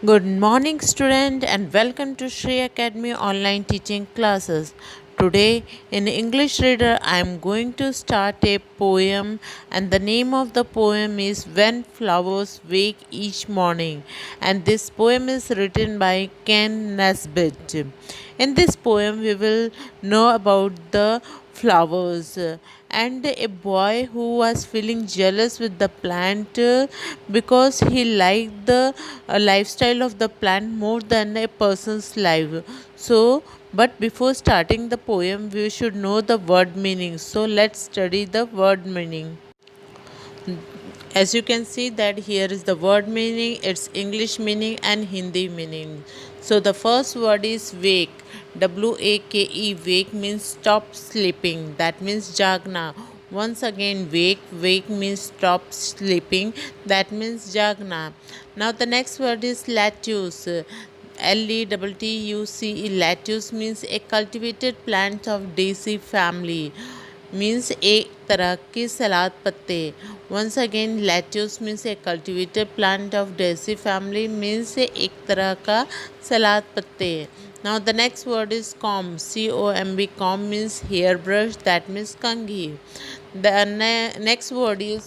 Good morning, student, and welcome to Shri Academy online teaching classes. Today, in English Reader, I am going to start a poem, and the name of the poem is When Flowers Wake Each Morning. And this poem is written by Ken Nesbitt. In this poem, we will know about the flowers and a boy who was feeling jealous with the plant because he liked the lifestyle of the plant more than a person's life. So, but before starting the poem, we should know the word meaning. So, let's study the word meaning. As you can see that here is the word meaning, its English meaning and Hindi meaning. So the first word is wake. W-A-K-E. Wake means stop sleeping, that means jagna. Once again, wake means stop sleeping, that means jagna. Now the next word is lettuce. Lettuce. Lettuce means a cultivated plant of daisy family, means एक तरह के सलाद पत्ते. Once again, lettuce means a cultivated plant of daisy family, means एक तरह का सलाद पत्ते. Now the next word is comb. COMB. Comb means hair brush, that means कंघी. The next word is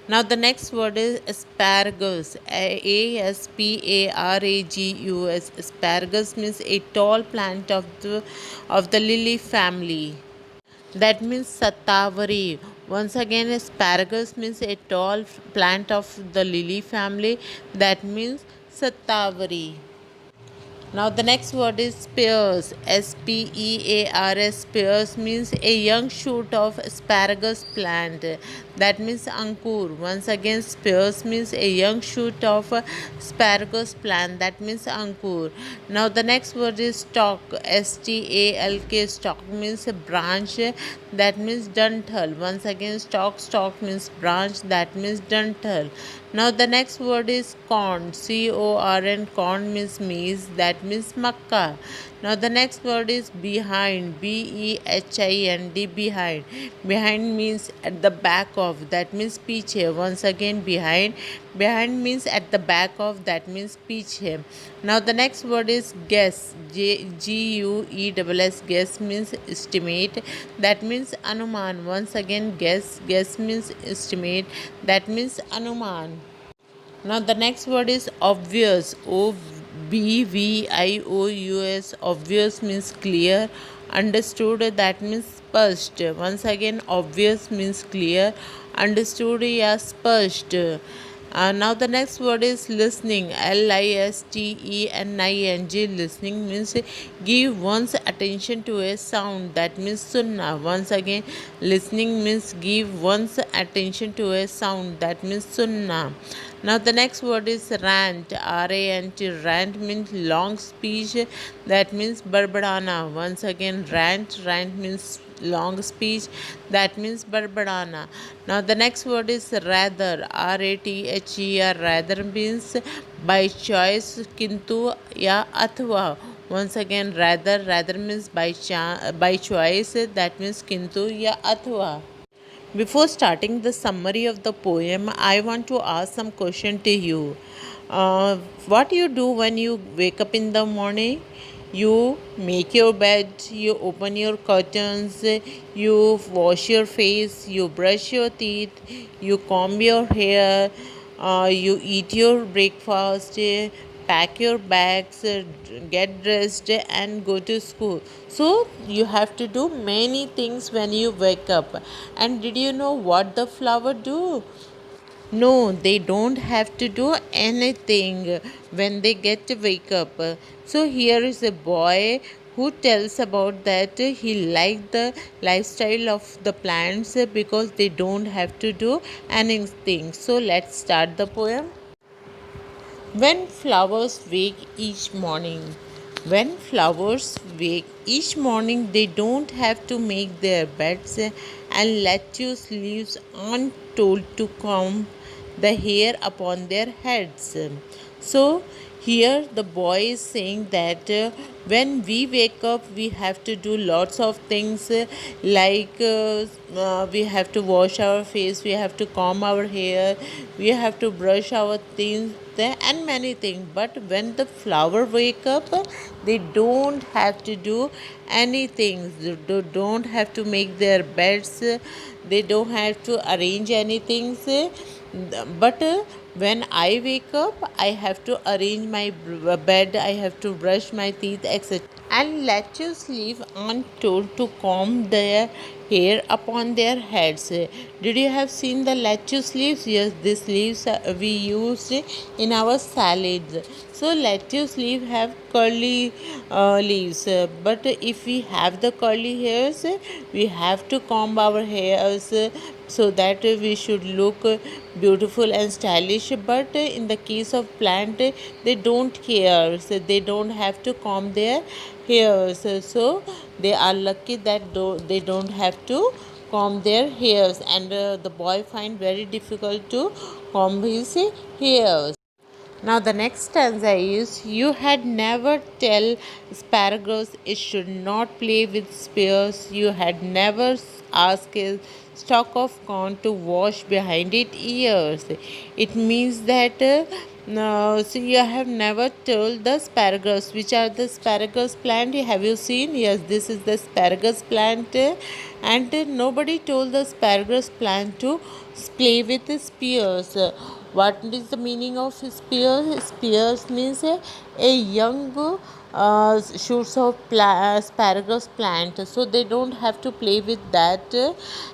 Now the next word is asparagus. Asparagus. Asparagus means a tall plant of the lily family. That means Satavari. Once again, asparagus means a tall plant of the lily family. That means Satavari. Now the next word is spears. Spears. Spears means a young shoot of asparagus plant. That means ankur. Once again, spears means a young shoot of asparagus plant. That means ankur. Now the next word is stalk. STALK. Stalk means a branch. That means dantal. Once again, stalk. Stalk means branch. That means dantal. Now the next word is corn. CORN. Corn means maize. That means makka. Now the next word is behind. BEHIND. Behind. Behind means at the back of. That means piche. Once again, behind. Behind means at the back of. That means piche. Now the next word is guess. GUESS. Guess means estimate. That means anuman. Once again, guess. Guess means estimate. That means anuman. Now the next word is obvious. OBVIOUS. Obvious means clear. Understood, that means spashed. Once again, obvious means clear. Understood, yeah, spashed. Now the next word is listening. LISTENING. Listening means give one's attention to a sound. That means sunna. Once again, listening means give one's attention to a sound. That means sunna. Now the next word is rant. RANT. Rant means long speech. That means barbadana. Once again, rant. Rant means long speech. That means barbadana. Now the next word is rather. RATHER. Rather means by choice, kintu ya athva. Once again, rather. Rather means by choice. That means kintu ya athva. Before starting the summary of the poem, I want to ask some question to you. What you do when you wake up in the morning? You make your bed, you open your curtains, you wash your face, you brush your teeth, you comb your hair, you eat your breakfast, pack your bags, get dressed, and go to school. So you have to do many things when you wake up. And did you know what the flower do? No, they don't have to do anything when they get to wake up. So here is a boy who tells about that he liked the lifestyle of the plants because they don't have to do anything. So let's start the poem. When flowers wake each morning. When flowers wake each morning, they don't have to make their beds and lettuce leaves aren't told to comb the hair upon their heads. So here the boy is saying that when we wake up, we have to do lots of things, we have to wash our face, we have to comb our hair, we have to brush our teeth, and many things. But when the flower wake up, they don't have to do anything. They don't have to make their beds. They don't have to arrange anything. But when I wake up, I have to arrange my bed, I have to brush my teeth, etc. And lettuce leaf aren't told to comb their hair upon their heads. Did you have seen the lettuce leaves? Yes, these leaves we used in our salads. So lettuce leaf have curly leaves, but if we have the curly hairs, we have to comb our hairs so that we should look beautiful and stylish. But in the case of plant, they don't care, so they don't have to comb their hairs. So they are lucky that they don't have to comb their hairs, and the boy find very difficult to comb his hairs. Now the next stanza is, you had never tell asparagus it should not play with spears. You had never asked a stalk of corn to wash behind its ears. It means that no, so you have never told the asparagus. Which are the asparagus plant? Have you seen? Yes, this is the asparagus plant, and nobody told the asparagus plant to play with the spears. What is the meaning of spears? Spears means a young shoots of asparagus plant, so they don't have to play with that.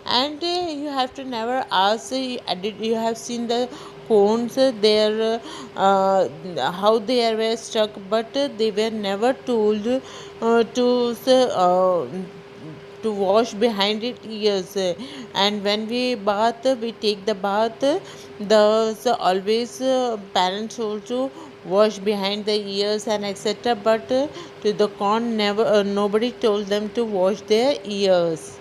And you have to never ask. Did you have seen the cones? Their how they were stuck, but they were never told to wash behind it ears. And when we bath, we take the bath, the so always parents also wash behind the ears and etc. But to the corn, never nobody told them to wash their ears.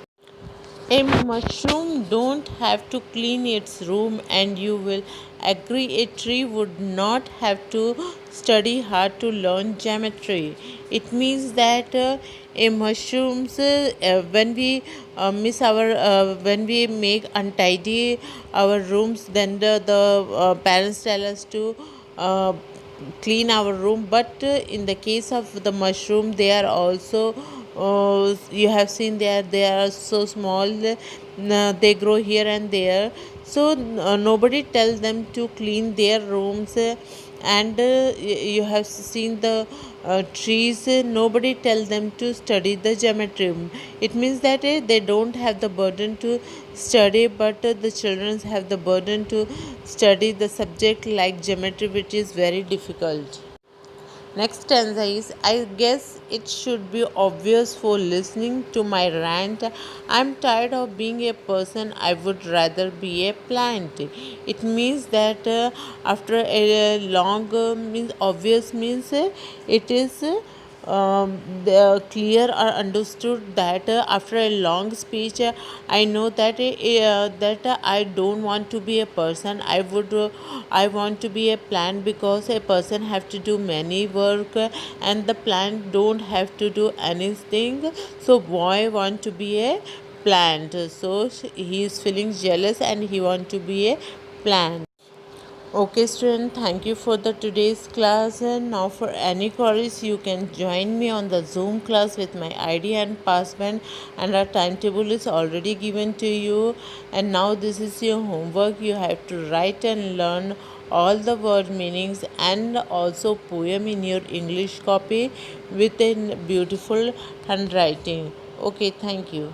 A mushroom don't have to clean its room, and you will agree a tree would not have to study hard to learn geometry. It means that a mushrooms when we miss our when we make untidy our rooms, then the parents tell us to uh, clean our room. But in the case of the mushroom, they are also you have seen they are so small, they grow here and there. So nobody tells them to clean their rooms. And you have seen the trees, nobody tells them to study the geometry. It means that they don't have the burden to study, but the children have the burden to study the subject like geometry, which is very difficult. Next stanza is, I guess it should be obvious for listening to my rant. I'm tired of being a person, I would rather be a plant. It means that after a long means obvious means it is the clear or understood that after a long speech, I know that I don't want to be a person. I want to be a plant, because a person have to do many work, and the plant don't have to do anything. So boy want to be a plant. So he is feeling jealous and he want to be a plant. Okay, student, thank you for the today's class. And now, for any queries, you can join me on the Zoom class with my ID and password, and our timetable is already given to you. And now, this is your homework. You have to write and learn all the word meanings and also poem in your English copy with a beautiful handwriting. Okay, thank you.